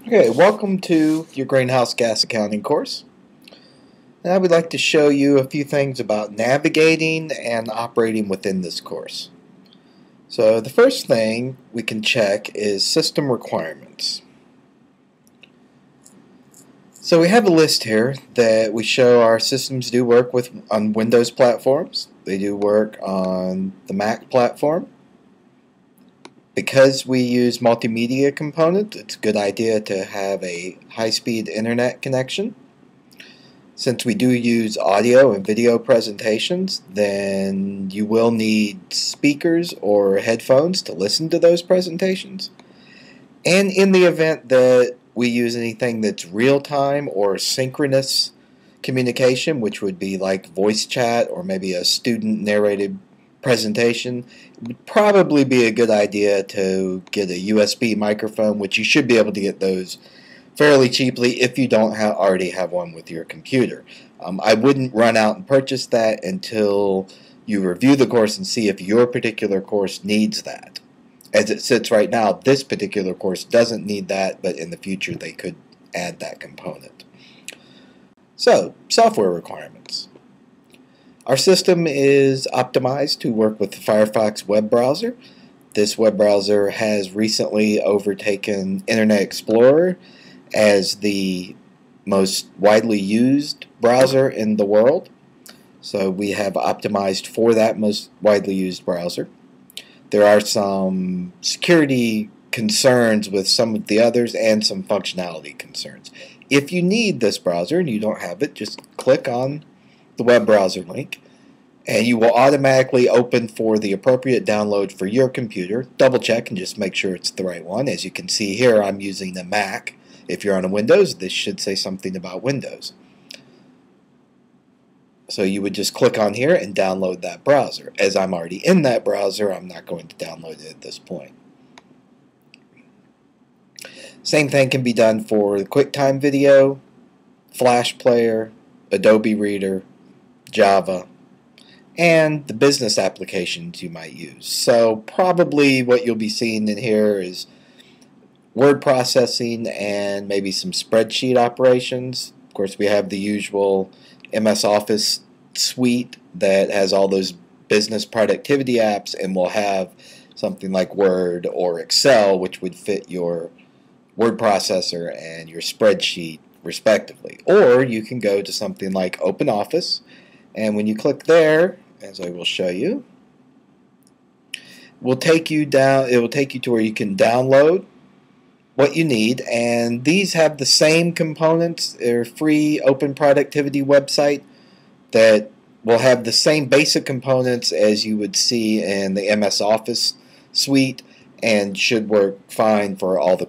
Okay, welcome to your greenhouse gas accounting course. And I would like to show you a few things about navigating and operating within this course. So the first thing we can check is system requirements. So we have a list here that we show our systems do work on Windows platforms. They do work on the Mac platform. Because we use multimedia component, it's a good idea to have a high-speed internet connection. Since we do use audio and video presentations, then you will need speakers or headphones to listen to those presentations. And in the event that we use anything that's real-time or synchronous communication, which would be like voice chat or maybe a student-narrated presentation, it would probably be a good idea to get a USB microphone, which you should be able to get those fairly cheaply if you don't already have one with your computer. I wouldn't run out and purchase that until you review the course and see if your particular course needs that. As it sits right now, this particular course doesn't need that, but in the future they could add that component. So, software requirements. Our system is optimized to work with the Firefox web browser. This web browser has recently overtaken Internet Explorer as the most widely used browser in the world. So we have optimized for that most widely used browser. There are some security concerns with some of the others and some functionality concerns. If you need this browser and you don't have it, just click on the web browser link and you will automatically open for the appropriate download for your computer. Double check and just make sure it's the right one. As you can see here, I'm using a Mac. If you're on a Windows, this should say something about Windows. So you would just click on here and download that browser. As I'm already in that browser, I'm not going to download it at this point. Same thing can be done for the QuickTime Video, Flash Player, Adobe Reader, Java, and the business applications you might use. So probably what you'll be seeing in here is word processing and maybe some spreadsheet operations. Of course, we have the usual MS Office suite that has all those business productivity apps, and we'll have something like Word or Excel, which would fit your word processor and your spreadsheet respectively. Or you can go to something like OpenOffice, and when you click there, as I will show you, it will take you to where you can download what you need, and these have the same components. They're free open productivity website that will have the same basic components as you would see in the MS Office suite, and should work fine for all the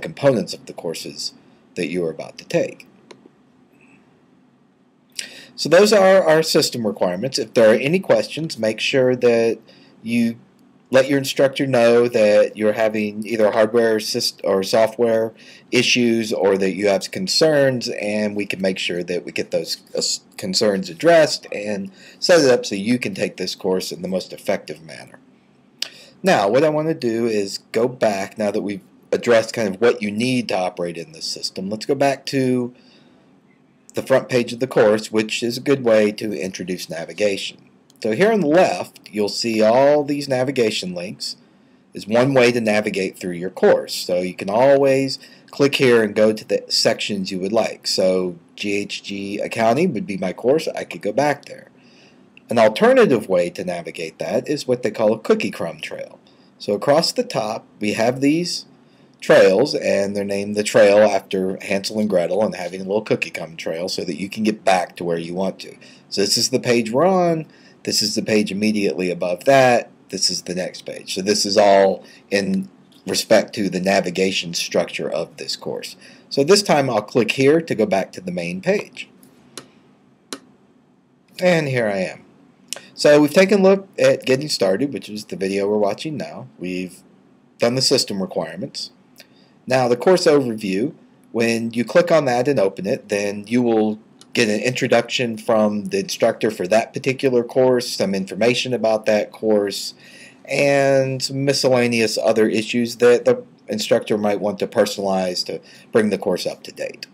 components of the courses that you are about to take. So those are our system requirements. If there are any questions, make sure that you let your instructor know that you're having either hardware or software issues, or that you have concerns, and we can make sure that we get those concerns addressed and set it up so you can take this course in the most effective manner. Now, what I want to do is go back, now that we've addressed kind of what you need to operate in this system, let's go back to the front page of the course, which is a good way to introduce navigation. So here on the left, you'll see all these navigation links is one way to navigate through your course. So you can always click here and go to the sections you would like. So GHG Accounting would be my course. I could go back there. An alternative way to navigate that is what they call a cookie crumb trail. So across the top, we have these trails, and they're named the trail after Hansel and Gretel and having a little cookie crumb trail so that you can get back to where you want to. So this is the page we're on. This is the page immediately above that. This is the next page. So this is all in respect to the navigation structure of this course. So this time I'll click here to go back to the main page. And here I am. So we've taken a look at getting started, which is the video we're watching now. We've done the system requirements. Now the course overview, when you click on that and open it, then you will get an introduction from the instructor for that particular course, some information about that course, and some miscellaneous other issues that the instructor might want to personalize to bring the course up to date.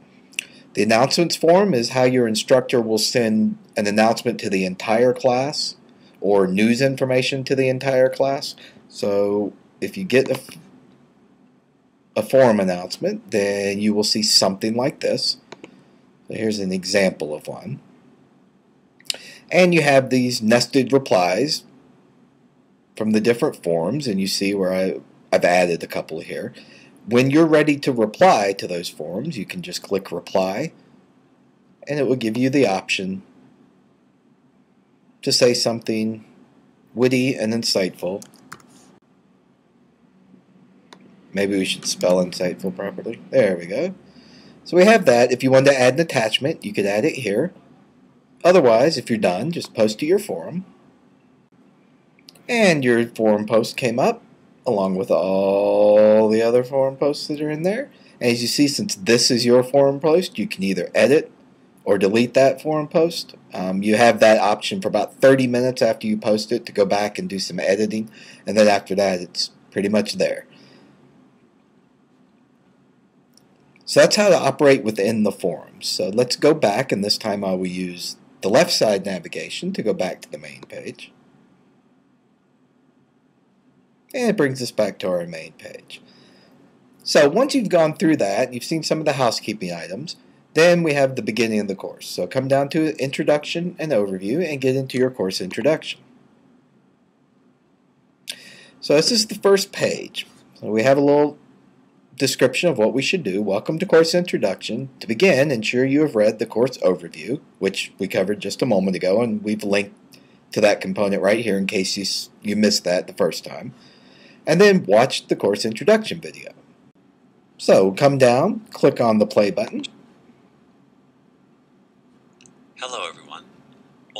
The announcements form is how your instructor will send an announcement to the entire class or news information to the entire class. So if you get a forum announcement, then you will see something like this. So here's an example of one. And you have these nested replies from the different forums, and you see where I've added a couple here. When you're ready to reply to those forums, you can just click reply, and it will give you the option to say something witty and insightful. Maybe we should spell insightful properly. There we go. So we have that. If you want to add an attachment, you could add it here. Otherwise, if you're done, just post to your forum. And your forum post came up along with all the other forum posts that are in there. And as you see, since this is your forum post, you can either edit or delete that forum post. You have that option for about 30 minutes after you post it to go back and do some editing. And then after that, it's pretty much there. So that's how to operate within the forums. So let's go back, and this time I will use the left side navigation to go back to the main page. And it brings us back to our main page. So once you've gone through that, you've seen some of the housekeeping items, then we have the beginning of the course. So come down to Introduction and Overview and get into your course introduction. So this is the first page. So we have a little description of what we should do. Welcome to Course Introduction. To begin, ensure you have read the course overview, which we covered just a moment ago, and we've linked to that component right here in case you missed that the first time. And then watch the course introduction video. So come down, click on the play button. Hello everyone.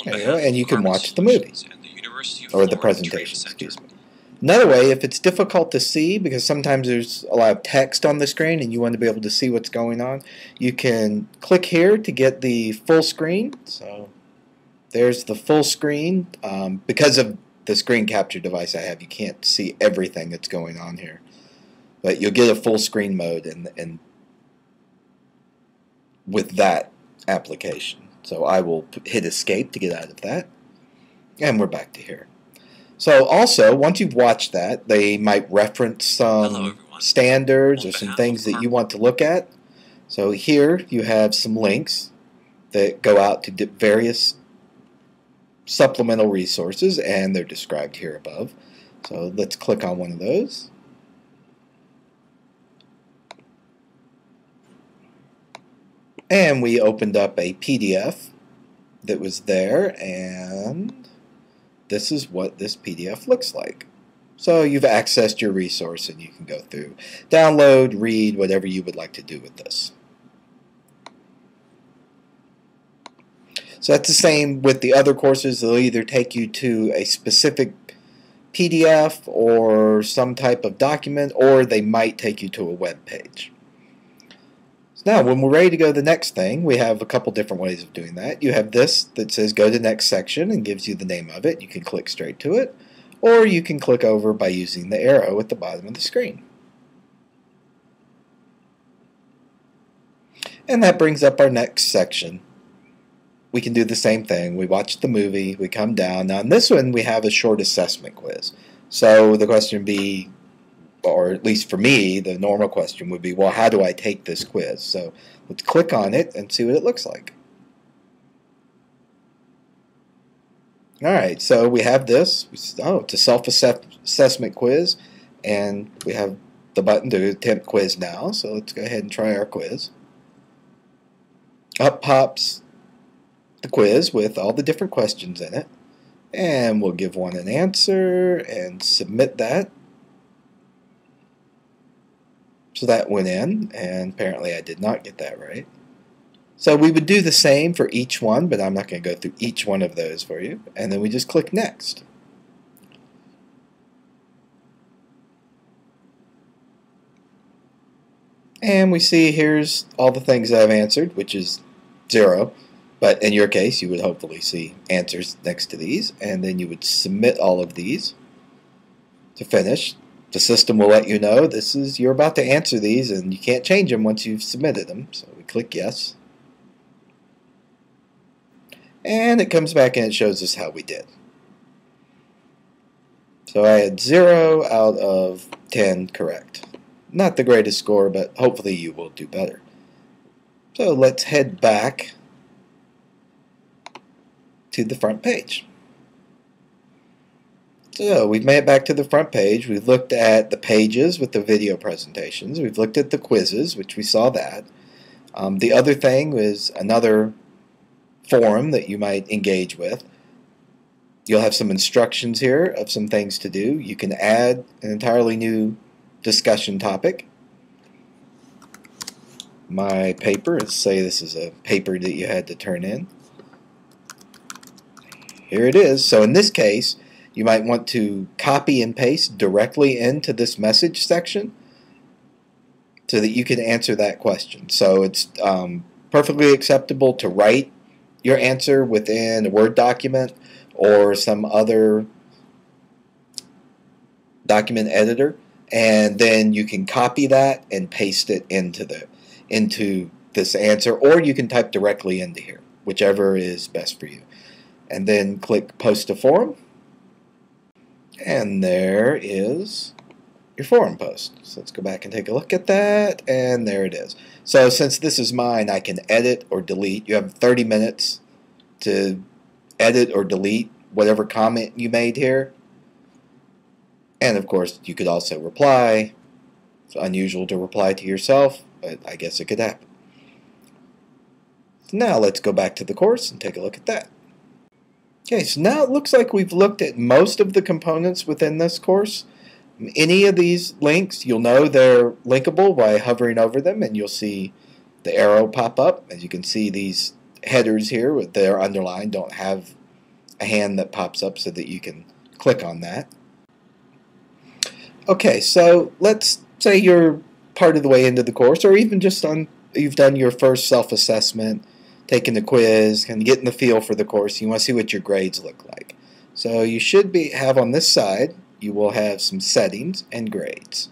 There you go, and you can watch the movie, or the presentation, excuse me. Another way, if it's difficult to see, because sometimes there's a lot of text on the screen and you want to be able to see what's going on, you can click here to get the full screen. So there's the full screen. Because of the screen capture device I have, you can't see everything that's going on here. But you'll get a full screen mode and with that application. So I will hit escape to get out of that. And we're back to here. So also, once you've watched that, they might reference some standards or some things that you want to look at. So here you have some links that go out to various supplemental resources, and they're described here above. So let's click on one of those. And we opened up a PDF that was there, and this is what this PDF looks like. So you've accessed your resource and you can go through, download, read, whatever you would like to do with this. So that's the same with the other courses. They'll either take you to a specific PDF or some type of document, or they might take you to a web page. So now when we're ready to go to the next thing, we have a couple different ways of doing that. You have this that says go to next section and gives you the name of it. You can click straight to it, or you can click over by using the arrow at the bottom of the screen. And that brings up our next section. We can do the same thing. We watch the movie, we come down. Now in this one we have a short assessment quiz. So the question would be, or at least for me, the normal question would be, well, how do I take this quiz? So let's click on it and see what it looks like. Alright, so we have this. Oh, it's a self-assessment quiz, and we have the button to attempt quiz now. So let's go ahead and try our quiz. Up pops the quiz with all the different questions in it, and we'll give one an answer and submit that. So that went in, and apparently I did not get that right. So we would do the same for each one, but I'm not going to go through each one of those for you. And then we just click Next. And we see here's all the things that I've answered, which is 0. But in your case, you would hopefully see answers next to these. And then you would submit all of these to finish. The system will let you know you're about to answer these and you can't change them once you've submitted them. So we click yes. And it comes back and it shows us how we did. So I had 0 out of 10 correct. Not the greatest score, but hopefully you will do better. So let's head back to the front page. So we've made it back to the front page. We've looked at the pages with the video presentations. We've looked at the quizzes, which we saw that. The other thing is another forum that you might engage with. You'll have some instructions here of some things to do. You can add an entirely new discussion topic. My paper, let's say this is a paper that you had to turn in. Here it is. So in this case, you might want to copy and paste directly into this message section so that you can answer that question. So it's perfectly acceptable to write your answer within a Word document or some other document editor, and then you can copy that and paste it into this answer, or you can type directly into here, whichever is best for you. And then click Post to Forum, and there is your forum post. So let's go back and take a look at that, and there it is. So since this is mine, I can edit or delete. You have 30 minutes to edit or delete whatever comment you made here. And of course, you could also reply. It's unusual to reply to yourself, but I guess it could happen. Now let's go back to the course and take a look at that. Okay, so now it looks like we've looked at most of the components within this course. Any of these links, you'll know they're linkable by hovering over them, and you'll see the arrow pop up. As you can see, these headers here, they're underlined, don't have a hand that pops up so that you can click on that. Okay, so let's say you're part of the way into the course, or even just you've done your first self-assessment, taken the quiz, kind of getting the feel for the course. You want to see what your grades look like. So you should have on this side, you will have some settings and grades.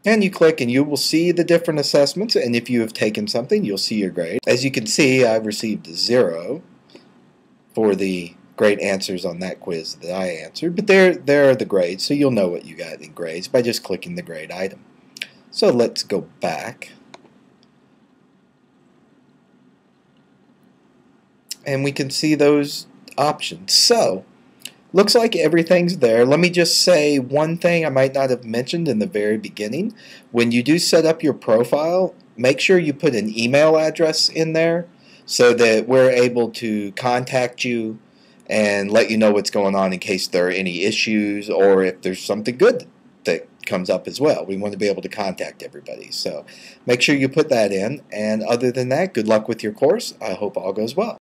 And you click and you will see the different assessments, and if you have taken something, you'll see your grade. As you can see, I've received a 0 for the great answers on that quiz that I answered, but there are the grades, so you'll know what you got in grades by just clicking the grade item. So let's go back. And we can see those options. So looks like everything's there. Let me just say one thing I might not have mentioned in the very beginning. When you do set up your profile, make sure you put an email address in there so that we're able to contact you and let you know what's going on in case there are any issues or if there's something good that comes up as well. We want to be able to contact everybody. So make sure you put that in. And other than that, good luck with your course. I hope all goes well.